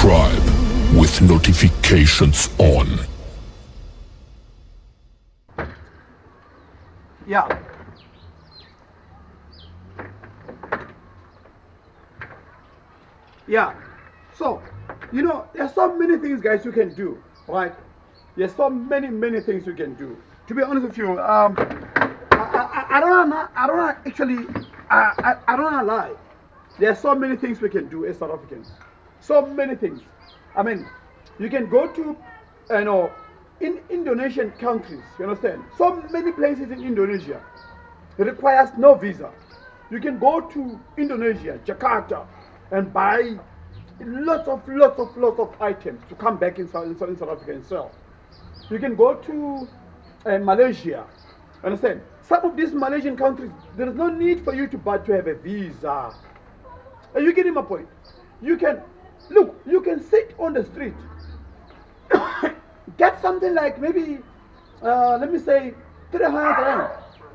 subscribe with notifications on. Yeah. Yeah. So, there's so many things, guys, you can do, right? There's so many things you can do. To be honest with you, I don't actually, I don't wanna lie. There's so many things we can do as South Africans. So many things. I mean, you can go to, in Indonesian countries. You understand? So many places in Indonesia. It requires no visa. You can go to Indonesia, Jakarta, and buy lots of items to come back in South Africa and sell. You can go to Malaysia. Understand? Some of these Malaysian countries, there is no need for you to have a visa. Are you getting my point? You can sit on the street, get something like maybe, let me say, 300 rand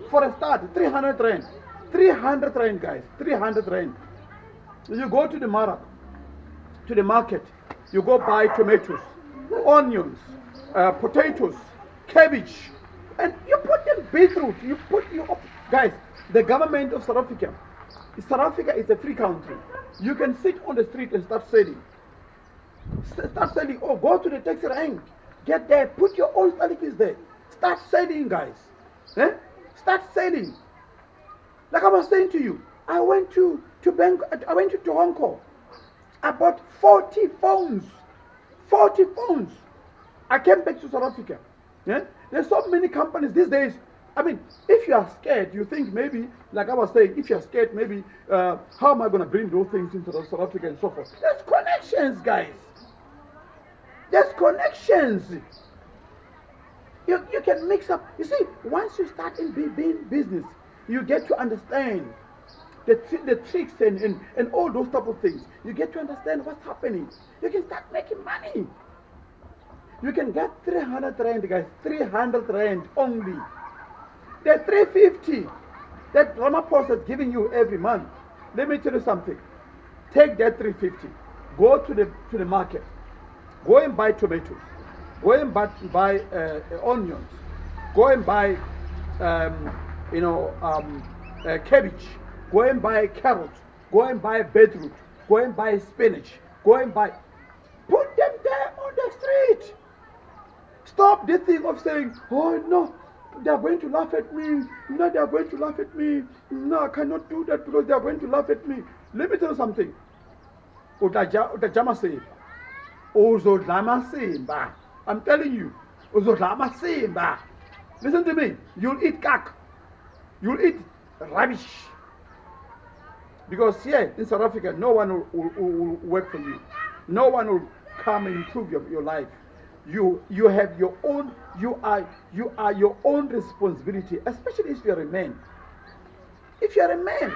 for a start. 300 rand, 300 rand, guys, 300 rand. You go to the market, you go buy tomatoes, onions, potatoes, cabbage, and you put them beetroot. Guys. The government of South Africa is a free country. You can sit on the street and start selling. Or go to the taxi rank. Get there. Put your own statistics there. Start selling, guys. Start selling. Like I was saying to you, I went to Hong Kong. I bought 40 phones. 40 phones. I came back to South Africa. There's so many companies these days. I mean, if you are scared, you think maybe, like I was saying, if you're scared, maybe, how am I going to bring those things into South Africa and so forth? There's connections, guys. There's connections. You can mix up. You see, once you start in being business, you get to understand the tricks and all those type of things. You get to understand what's happening. You can start making money. You can get 300 rand, guys. 300 rand only. The 350 that Ramaphosa is giving you every month. Let me tell you something. Take that 350. Go to the market. Go and buy tomatoes. Go and buy onions. Go and buy cabbage. Go and buy carrots. Go and buy beetroot. Go and buy spinach. Go and buy. Put them there on the street. Stop this thing of saying, oh no, they are going to laugh at me. No, they are going to laugh at me. No, I cannot do that because they are going to laugh at me. Let me tell you something. I'm telling you. Listen to me. You'll eat kak. You'll eat rubbish. Because here in South Africa, no one will work for you. No one will come and improve your life. You have your own. You are your own responsibility, especially if you are a man. If you are a man,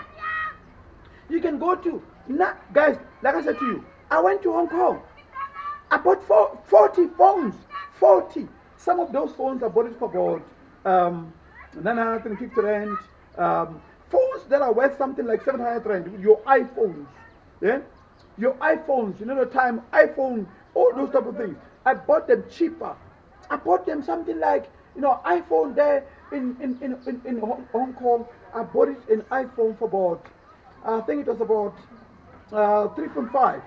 you can go to guys. Like I said to you, I went to Hong Kong. I bought 40 phones. 40. Some of those phones I bought it for about 950 rand. Phones that are worth something like 700 rand. Your iPhones, your iPhones. You know the time iPhone, all those type of things. I bought them cheaper. I bought them something like, iPhone there in Hong Kong. I bought it an iPhone for about, I think it was about 3.5.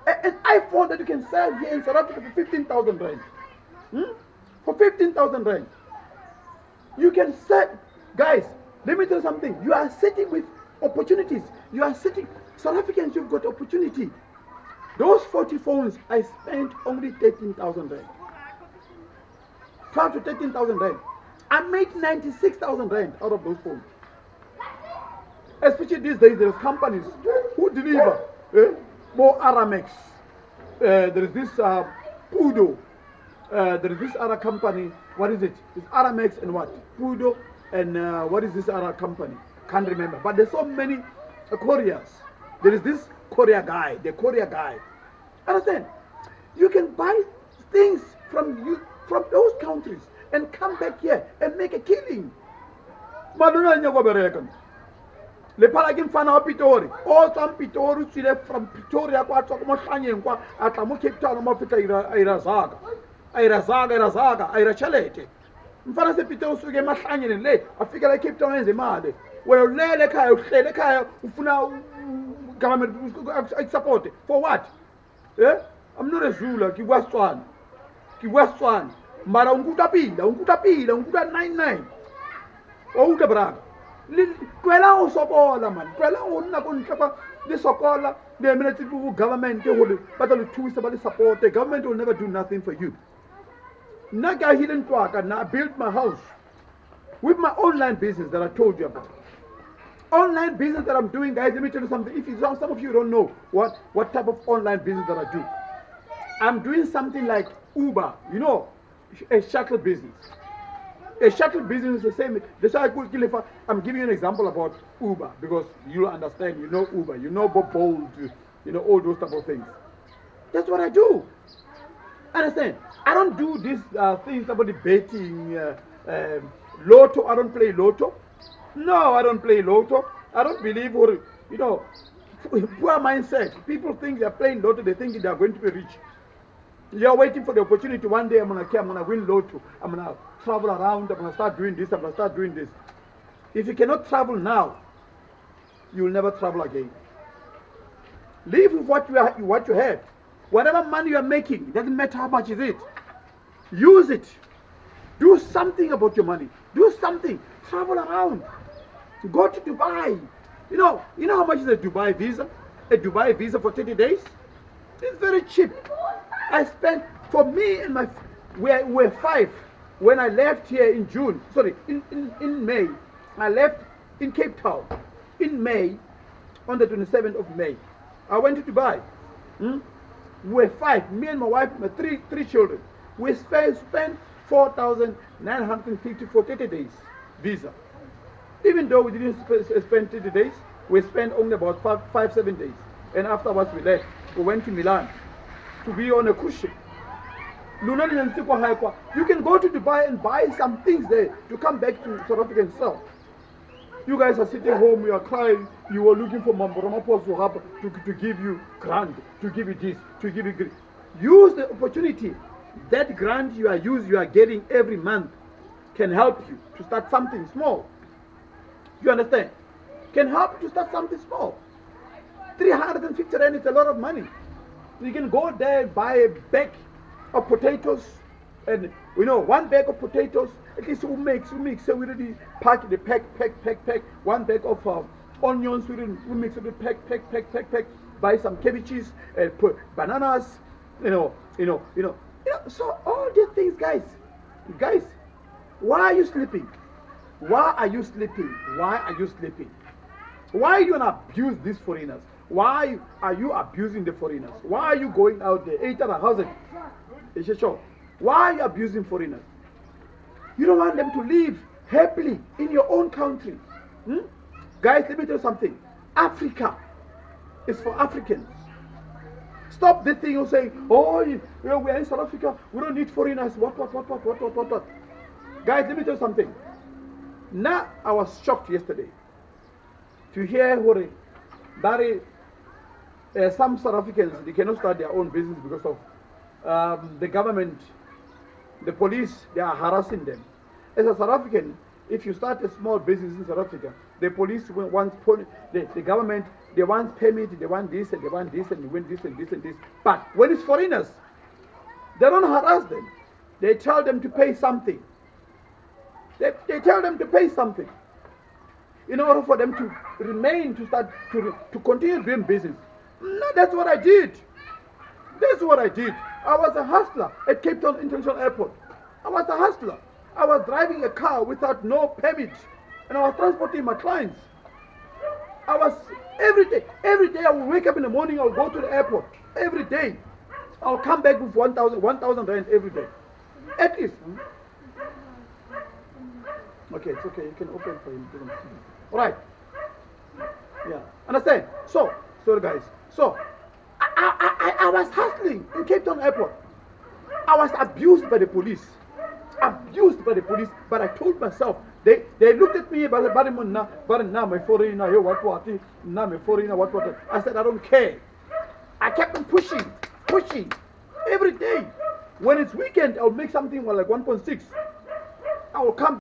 An iPhone that you can sell here in South Africa for 15,000 rand. For 15,000 rand. You can sell, guys, let me tell you something. You are sitting with opportunities. You are sitting, South Africans, you've got opportunity. Those 40 phones, I spent only 13,000 rand. 12 to 13,000 rand. I made 96,000 rand out of those phones. Especially these days, there's companies who deliver more Aramex. There is this Pudo. There is this other company. What is it? It's Aramex and what? Pudo and what is this other company? Can't remember. But there's so many couriers. There is this courier guy, the courier guy. Understand? You can buy things from those countries and come back here and make a killing. le phala ke mfana wa Pitori o tswang Pitori o tswile from Pretoria kwa tswa mo hlanyeng kwa a tla mo Cape Town mo feta ira chelete mfana se Pitori usuke emahlanyeni le afika la Cape Town enze imali wena ulele ekhaya uhlele ekhaya ufuna government support for what I'm not a Zulu ke bua Setswana mara unkuta pila 99 o utlwa braga tlohela go sokola man tlohela go nna ko ntle kwa le sokola le emeletse go government gore ba tla le thusa ba le support. The government will never do nothing for you. Nna ke ahile ntwaka na I built my house with my online business that I told you about. Online business that I'm doing, guys, let me tell you something. If some of you don't know what type of online business that I do, I'm doing something like Uber, you know, a shuttle business. A shuttle business is the same. That's why I'm giving you an example about Uber because you'll understand. You know Uber, you know Bob Bold, you know all those type of things. That's what I do. Understand? I don't do these things about the betting, lotto. I don't play lotto. No, I don't play lotto. I don't believe, or you know, poor mindset. People think they're playing lotto. They think they're going to be rich. You're waiting for the opportunity. One day I'm gonna win lotto. I'm gonna travel around. I'm gonna start doing this. I'm gonna start doing this. If you cannot travel now, you will never travel again. Live with what you have. Whatever money you are making, it doesn't matter how much is it. Use it. Do something about your money. Do something. Travel around. Go to Dubai. You know how much is a Dubai visa? A Dubai visa for 30 days? It's very cheap. I spent, for me and my, we're 5. When I left here in June, sorry, in May, I left in Cape Town in May, on the 27th of May. I went to Dubai. We're 5, me and my wife, my three children. We spent 4,950 for 30 days visa. Even though we didn't spend 30 days, we spent only about 7 days. And afterwards we left. We went to Milan to be on a cruise ship. You can go to Dubai and buy some things there to come back to South Africa and sell. You guys are sitting home, you are crying, you are looking for Mamboromapos to give you grant, to give you this, to give you this. Use the opportunity. That grant you are getting every month can help you to start something small. You understand? Can help you to start something small. 350 rand is a lot of money. You can go there and buy a bag of potatoes, and you know, one bag of potatoes. At least we mix. So we really pack. 1 bag of onions. We mix it. Pack. Buy some cabbages and put bananas. You know. So all these things, guys. Why are you sleeping? Why do you abuse these foreigners? Why are you abusing the foreigners? Why are you going out there? 800,000. Why are you abusing foreigners? You don't want them to live happily in your own country. Guys, let me tell you something. Africa is for Africans. Stop the thing of saying, oh, we are in South Africa, we don't need foreigners. What. Guys, let me tell you something. Now, I was shocked yesterday to hear some South Africans, they cannot start their own business because of the government, the police, they are harassing them. As a South African, if you start a small business in South Africa, the police want, the government, they want permit, they want this and they want this and they want this and this and this. But when it's foreigners, they don't harass them. They tell them to pay something. They tell them to pay something in order for them to remain, to continue doing business. No, that's what I did. I was a hustler at Cape Town International Airport. I was a hustler. I was driving a car without no permit, and I was transporting my clients. I was every day I would wake up in the morning, I'll go to the airport. Every day. I'll come back with 1,000 rand every day. At least. Okay, it's okay. You can open for him. All right. Yeah. Understand? So guys. So, I was hustling in Cape Town Airport. I was abused by the police. But I told myself, They looked at me, but now my foreigner, yo, what, now my foreigner, what. I said, I don't care. I kept on pushing every day. When it's weekend, I'll make something like 1.6. I will come